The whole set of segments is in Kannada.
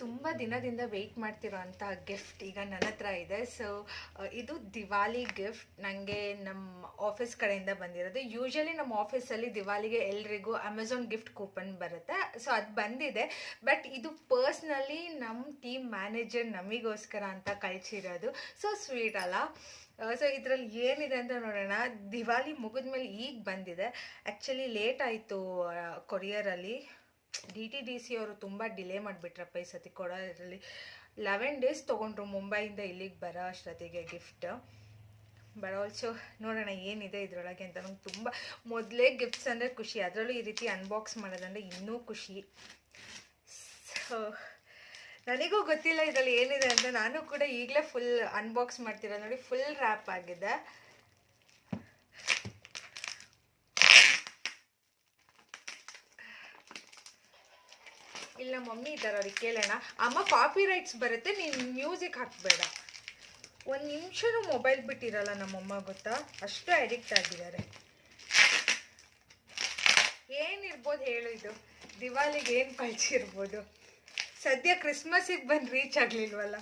ತುಂಬ ದಿನದಿಂದ ವೆಯ್ಟ್ ಮಾಡ್ತಿರೋ ಅಂಥ ಗಿಫ್ಟ್ ಈಗ ನನ್ನ ಹತ್ರ ಇದೆ. ಸೊ ಇದು ದಿವಾಲಿ ಗಿಫ್ಟ್ ನನಗೆ ನಮ್ಮ ಆಫೀಸ್ ಕಡೆಯಿಂದ ಬಂದಿರೋದು. ಯೂಶಲಿ ನಮ್ಮ ಆಫೀಸಲ್ಲಿ ದಿವಾಲಿಗೆ ಎಲ್ರಿಗೂ ಅಮೆಝಾನ್ ಗಿಫ್ಟ್ ಕೂಪನ್ ಬರುತ್ತೆ. ಸೊ ಅದು ಬಂದಿದೆ. ಬಟ್ ಇದು ಪರ್ಸ್ನಲಿ ನಮ್ಮ ಟೀಮ್ ಮ್ಯಾನೇಜರ್ ನಮಗೋಸ್ಕರ ಅಂತ ಕಳಿಸಿರೋದು. ಸೊ ಸ್ವೀಟ್ ಅಲ್ಲ. ಸೊ ಇದರಲ್ಲಿ ಏನಿದೆ ಅಂತ ನೋಡೋಣ. ದಿವಾಲಿ ಮುಗಿದ್ಮೇಲೆ ಈಗ ಬಂದಿದೆ. ಆ್ಯಕ್ಚುಲಿ ಲೇಟ್ ಆಯಿತು ಕೊರಿಯರಲ್ಲಿ. DTDC ಅವರು ತುಂಬ ಡಿಲೇ ಮಾಡಿಬಿಟ್ರಪ್ಪ ಈ ಸತಿ ಕೊಡೋದ್ರಲ್ಲಿ. 11 days ತೊಗೊಂಡ್ರು ಮುಂಬೈಯಿಂದ ಇಲ್ಲಿಗೆ ಬರೋ ಅಷ್ಟೊತ್ತಿಗೆ ಗಿಫ್ಟ್. ಬಟ್ ಆಲ್ಸೋ ನೋಡೋಣ ಏನಿದೆ ಇದರೊಳಗೆ ಅಂತ. ನಂಗೆ ತುಂಬ ಮೊದಲೇ ಗಿಫ್ಟ್ಸ್ ಅಂದರೆ ಖುಷಿ, ಅದರಲ್ಲೂ ಈ ರೀತಿ ಅನ್ಬಾಕ್ಸ್ ಮಾಡೋದಂದರೆ ಇನ್ನೂ ಖುಷಿ. ಸೊ ನನಗೂ ಗೊತ್ತಿಲ್ಲ ಇದರಲ್ಲಿ ಏನಿದೆ ಅಂತ. ನಾನು ಕೂಡ ಈಗಲೇ ಫುಲ್ ಅನ್ಬಾಕ್ಸ್ ಮಾಡ್ತಿರೋದು. ನೋಡಿ, ಫುಲ್ ರ್ಯಾಪ್ ಆಗಿದೆ. ಇಲ್ಲ ಮಮ್ಮಿ ಇದ್ದಾರೆ, ಅವ್ರಿಗೆ ಕೇಳೋಣ. ಅಮ್ಮ ಕಾಪಿ ರೈಟ್ಸ್ ಬರುತ್ತೆ, ನೀನು ಮ್ಯೂಸಿಕ್ ಹಾಕಬೇಡ. ಒಂದು ನಿಮಿಷನೂ ಮೊಬೈಲ್ ಬಿಟ್ಟಿರಲ್ಲ ನಮ್ಮಮ್ಮ, ಗೊತ್ತಾ? ಅಷ್ಟು ಅಡಿಕ್ಟ್ ಆಗಿದ್ದಾರೆ. ಏನಿರ್ಬೋದು ಹೇಳು, ಇದು ದಿವಾಲಿಗೆ ಏನು ಕಳಿಸಿರ್ಬೋದು? ಸದ್ಯ ಕ್ರಿಸ್ಮಸ್ಸಿಗೆ ಬಂದು ರೀಚ್ ಆಗಲಿಲ್ವಲ್ಲ,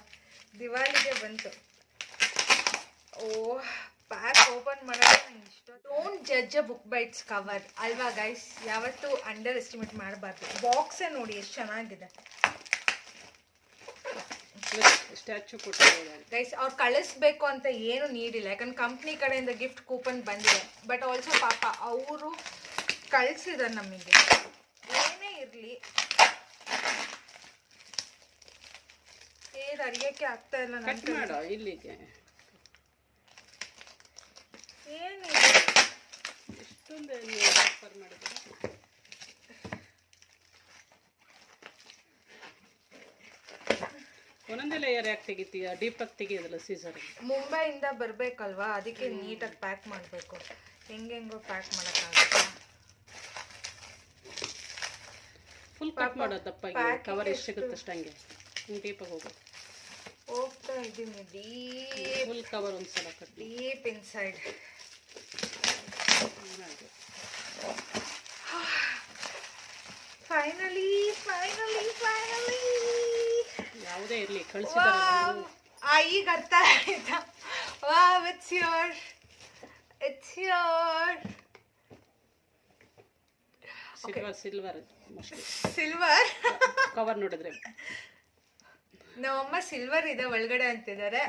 ದಿವಾಲಿಗೆ ಬಂತು. ಓಹ್, ಪ್ಯಾಕ್ ಓಪನ್ ಮಾಡೋದು ನಂಗೆ ಇಷ್ಟ. Don't judge a book by it's cover ಅಲ್ವಾ ಗೈಸ್? ಯಾವತ್ತೂ ಅಂಡರ್ ಎಸ್ಟಿಮೇಟ್ ಮಾಡಬಾರ್ದು. ಬಾಕ್ಸೇ ನೋಡಿ ಎಷ್ಟು ಚೆನ್ನಾಗಿದೆ. ಸ್ಟ್ಯಾಚು ಕೊಟ್ಟಿದ್ದಾರೆ ಗೈಸ್. ಅವ್ರು ಕಳಿಸ್ಬೇಕು ಅಂತ ಏನು ನೀಡಿಲ್ಲ, ಯಾಕಂದ್ರೆ ಕಂಪ್ನಿ ಕಡೆಯಿಂದ ಗಿಫ್ಟ್ ಕೂಪನ್ ಬಂದಿದೆ. ಬಟ್ ಆಲ್ಸೋ ಪಾಪ ಅವರು ಕಳಿಸಿದ್ದಾರೆ ನಮಗೆ. ಏನೇ ಇರಲಿ, ಏದು ಅರಿಯೋಕ್ಕೆ ಆಗ್ತಾ ಇಲ್ಲ ನನಗೆ. ಇಲ್ಲಿಗೆ ಏನಿದೆ ಎಷ್ಟೊಂದು ಆಫರ್ ಮಾಡಿದ್ದಾರೆ. ಒಂದೊಂದೇ ಲೇಯರ್ ಯಾಕೆ ತೆಗಿತೀಯ? ಡೀಪಾಗಿ ತೆಗಿಯೋದಲ್ಲ ಸೀಸರ್. ಮುಂಬೈಯಿಂದ ಬರಬೇಕಲ್ವಾ, ಅದಕ್ಕೆ ನೀಟಾಗಿ ಪ್ಯಾಕ್ ಮಾಡಬೇಕು. ಹೆಂಗೆಂಗೋ ಪ್ಯಾಕ್ ಮಾಡೋಕ್ಕಾಗುತ್ತೆ. ಫುಲ್ ಕಟ್ ಮಾಡೋದಪ್ಪ. ಕವರ್ ಎಷ್ಟು ಸಿಗುತ್ತೆ ಅಷ್ಟು ಹಂಗೆ ಡೀಪಾಗಿ ಹೋಗ್ತಾ ಇದ್ದೀನಿ. ಡೀಪ್ ಫುಲ್ ಕವರ್ ಒಂದ್ಸಲ ಕಟ್ ಡೀಪ್ ಇನ್ಸೈಡ್. ಫೈನಲಿ ಯಾವುದೇ ಇರಲಿ ಕಳಿಸಿದ್ದಾರೆ. ಈಗ ಅರ್ಥ ಆಯ್ತಾ? Wow, it's your silver cover ನೋಡಿದ್ರೆ ನಮ್ಮಮ್ಮ ಸಿಲ್ವರ್ ಇದೆ ಒಳಗಡೆ ಅಂತಿದ್ದಾರೆ.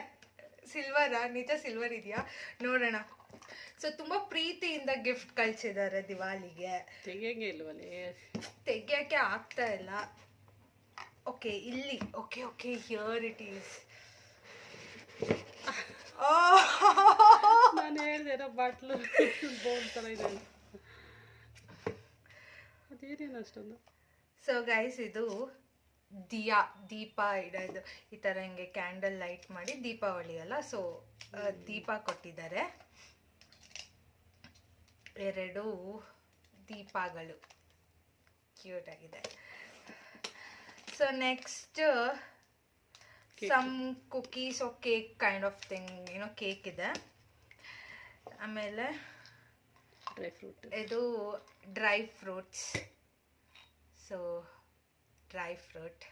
ಸಿಲ್ವರಾ? ನಿಜ ಸಿಲ್ವರ್ ಇದೆಯಾ? ನೋಡೋಣ. ಸೊ ತುಂಬ ಪ್ರೀತಿಯಿಂದ ಗಿಫ್ಟ್ ಕಳಿಸಿದ್ದಾರೆ ದಿವಾಲಿಗೆ. ತೆಗಿಯಂಗೆ ಇಲ್ವಲ್ಲೇ? ತೆಗಿಯೋಕ್ಕೆ ಆಗ್ತಾ ಇಲ್ಲ. ಓಕೆ, ಇಲ್ಲಿ. Okay here it is. ನಾನು ಹೇಳಿದೆ ಬಾಟ್ಲು ಬೌಲ್ ಥರ ಇದೆ. ಅದೇನೇನು ಅಷ್ಟೊಂದು. ಸೊ ಗೈಸ್, ಇದು ದೀಪ ಇಡೋದು. ಈ ಥರ ಹಿಂಗೆ ಕ್ಯಾಂಡಲ್ ಲೈಟ್ ಮಾಡಿ, ದೀಪಾವಳಿ ಅಲ್ಲ, ಸೊ ದೀಪ ಕೊಟ್ಟಿದ್ದಾರೆ. 2 ದೀಪಗಳು ಕ್ಯೂಟ್ ಆಗಿದೆ. So next some cookies or cake kind of thing, cake ಇದೆ. ಆಮೇಲೆ ಇದು dry fruits. So dry fruit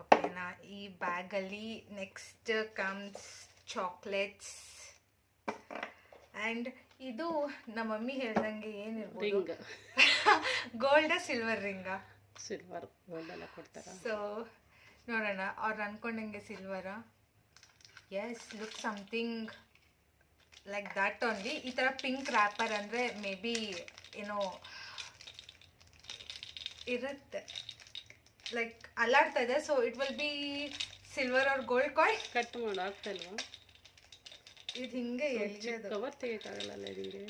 ಓಕೆನಾ. ಈ ಬ್ಯಾಗಲ್ಲಿ ನೆಕ್ಸ್ಟ್ ಕಮ್ಸ್ ಚಾಕ್ಲೇಟ್ಸ್. ಆ್ಯಂಡ್ ಇದು ನಮ್ಮ ಮಮ್ಮಿ ಹೇಳ್ದಂಗೆ ಏನಿರ್ಬೋದು, ಗೋಲ್ಡ ಸಿಲ್ವರ್ ರಿಂಗಾ? ಸಿಲ್ವರ್ ಗೋಲ್ಡ್ ಎಲ್ಲ ಕೊಡ್ತಾರೆ. ಸೊ ನೋಡೋಣ, ಅವ್ರು ಅನ್ಕೊಂಡಂಗೆ ಸಿಲ್ವರಾ? Yes, look something like that only. ಈ ಥರ ಪಿಂಕ್ ರ್ಯಾಪರ್ ಅಂದರೆ ಮೇ ಬಿ ಏನೋ ಇರುತ್ತೆ, ಲೈಕ್ ಅಲ್ಲಾಡ್ತಾ ಇದೆ. So it will be silver or gold coin. Cut ಮಾಡಿ ಆಗ್ತಾ ಇಲ್ವಾ? ಇದು ಹಿಂಗೆ ಎಳ್ಯೋದು. ಕವರ್ ತೆಗಿಯಕ್ಕಾಗಲ್ಲ ನಿಮಗೆ.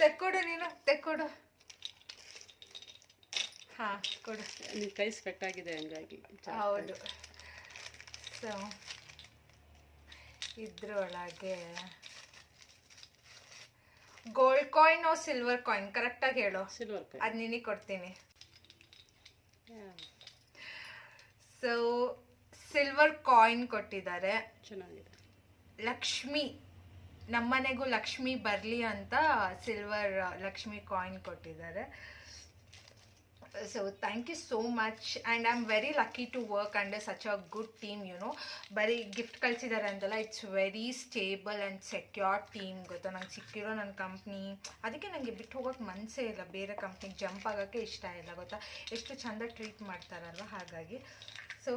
ತೆಕ್ಕೊಡು, ನೀನು ತೆಕ್ಕೊಡು. ಹಾಂ, ಕೊಡು. ನಿನ್ನ ಕೈ ಸ್ವೆಟ್ ಆಗಿದೆ ಹಂಗಾಗಿ. ಹೌದು. ಸೊ ಇದ್ರೊಳಗೆ ಗೋಲ್ಡ್ ಕಾಯಿನ್ ಓ ಸಿಲ್ವರ್ ಕಾಯಿನ್? ಕರೆಕ್ಟಾಗಿ ಹೇಳು. Silver coin. ಅದು ನಿನಗೆ ಕೊಡ್ತೀನಿ. ಸೊ ಸಿಲ್ವರ್ ಕಾಯಿನ್ ಕೊಟ್ಟಿದ್ದಾರೆ. ಚೆನ್ನಾಗಿದೆ. ಲಕ್ಷ್ಮಿ, ನಮ್ಮನೆಗೂ ಲಕ್ಷ್ಮಿ ಬರಲಿ ಅಂತ ಸಿಲ್ವರ್ ಲಕ್ಷ್ಮಿ ಕಾಯಿನ್ ಕೊಟ್ಟಿದ್ದಾರೆ. So thank you so much, and I'm very lucky to work under such a good team, you know. ಬರೀ ಗಿಫ್ಟ್ ಕಳಿಸಿದ್ದಾರೆ ಅಂತಲ್ಲ, it's very stable and secure team ಗೊತ್ತಾ. ನಂಗೆ ಸಿಕ್ಕಿರೋ ನನ್ನ ಕಂಪ್ನಿ, ಅದಕ್ಕೆ ನನಗೆ ಬಿಟ್ಟು ಹೋಗೋಕ್ಕೆ ಮನಸ್ಸೇ ಇಲ್ಲ, ಬೇರೆ ಕಂಪ್ನಿಗೆ ಜಂಪ್ ಆಗೋಕ್ಕೆ ಇಷ್ಟ ಇಲ್ಲ ಗೊತ್ತಾ. ಎಷ್ಟು ಚೆಂದ ಟ್ರೀಟ್ ಮಾಡ್ತಾರಲ್ವ, ಹಾಗಾಗಿ. ಸೊ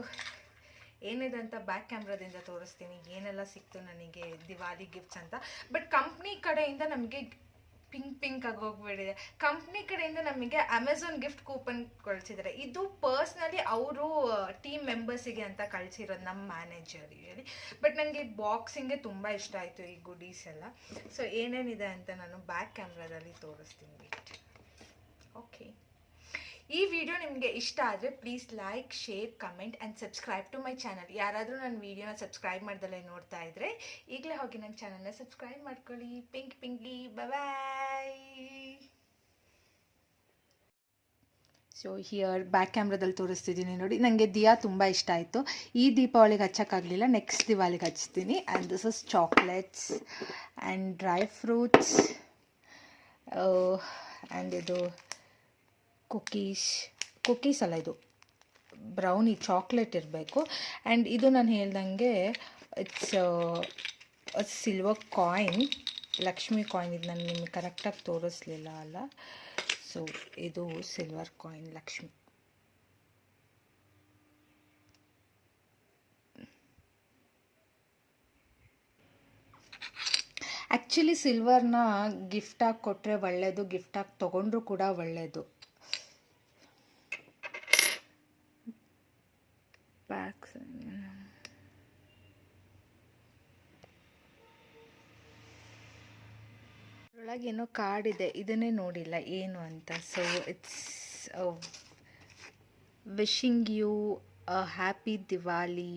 ಏನಿದೆ ಅಂತ ಬ್ಯಾಕ್ ಕ್ಯಾಮ್ರಾದಿಂದ ತೋರಿಸ್ತೀನಿ ಏನೆಲ್ಲ ಸಿಕ್ತು ನನಗೆ ದಿವಾಲಿ ಗಿಫ್ಟ್ಸ್ ಅಂತ. ಬಟ್ ಕಂಪ್ನಿ ಕಡೆಯಿಂದ ನಮಗೆ ಪಿಂಕ್ ಆಗಿ ಹೋಗ್ಬಿಟ್ಟಿದೆ. ಕಂಪ್ನಿ ಕಡೆಯಿಂದ ನಮಗೆ ಅಮೆಝಾನ್ ಗಿಫ್ಟ್ ಕೂಪನ್ ಕಳಿಸಿದ್ದಾರೆ. ಇದು ಪರ್ಸ್ನಲಿ ಅವರು ಟೀಮ್ ಮೆಂಬರ್ಸಿಗೆ ಅಂತ ಕಳಿಸಿರೋದು, ನಮ್ಮ ಮ್ಯಾನೇಜರ್ ಯೂಶಲಿ. ಬಟ್ ನನಗೆ ಬಾಕ್ಸಿಂಗ್ಗೆ ತುಂಬ ಇಷ್ಟ ಆಯಿತು ಈ ಗುಡೀಸ್ ಎಲ್ಲ. ಸೊ ಏನೇನಿದೆ ಅಂತ ನಾನು ಬ್ಯಾಕ್ ಕ್ಯಾಮ್ರಾದಲ್ಲಿ ತೋರಿಸ್ತೀನಿ. ಓಕೆ, ಈ ವಿಡಿಯೋ ನಿಮಗೆ ಇಷ್ಟ ಆದರೆ please like, share, comment and subscribe to my channel. ಯಾರಾದರೂ ನನ್ನ ವೀಡಿಯೋನ ಸಬ್ಸ್ಕ್ರೈಬ್ ಮಾಡ್ದಲ್ಲೇ ನೋಡ್ತಾ ಇದ್ದರೆ ಈಗಲೇ ಹೋಗಿ ನನ್ನ ಚಾನಲ್ನ ಸಬ್ಸ್ಕ್ರೈಬ್ ಮಾಡ್ಕೊಳ್ಳಿ. Pinky bye. So here back ಕ್ಯಾಮ್ರಾದಲ್ಲಿ ತೋರಿಸ್ತಿದ್ದೀನಿ ನೋಡಿ. ನನಗೆ ದಿಯಾ ತುಂಬ ಇಷ್ಟ ಆಯಿತು. ಈ ದೀಪಾವಳಿಗೆ ಹಚ್ಚೋಕ್ಕಾಗಲಿಲ್ಲ, ನೆಕ್ಸ್ಟ್ ದಿವಾಲಿಗೆ ಹಚ್ತೀನಿ. And this is chocolates and dry fruits and ಇದು ಕುಕೀಸ್ ಅಲ್ಲ, ಇದು ಬ್ರೌನಿ ಚಾಕ್ಲೇಟ್ ಇರಬೇಕು. ಆ್ಯಂಡ್ ಇದು ನಾನು ಹೇಳ್ದಂಗೆ it's silver coin, Lakshmi coin. ಇದು ನಾನು ನಿಮಗೆ ಕರೆಕ್ಟಾಗಿ ತೋರಿಸ್ಲಿಲ್ಲ ಅಲ್ಲ. ಸೊ ಇದು ಸಿಲ್ವರ್ ಕಾಯಿನ್ ಲಕ್ಷ್ಮಿ. ಆ್ಯಕ್ಚುಲಿ ಸಿಲ್ವರ್ನ ಗಿಫ್ಟಾಗಿ ಕೊಟ್ಟರೆ ಒಳ್ಳೆಯದು, ಗಿಫ್ಟಾಗಿ ತೊಗೊಂಡ್ರೂ ಕೂಡ ಒಳ್ಳೆಯದು. ಬ್ಯಾಕ್ಸ್ ಒಳಗೇನೋ ಕಾರ್ಡ್ ಇದೆ, ಇದನ್ನೇ ನೋಡಿಲ್ಲ ಏನು ಅಂತ. So it's wishing you a happy Diwali.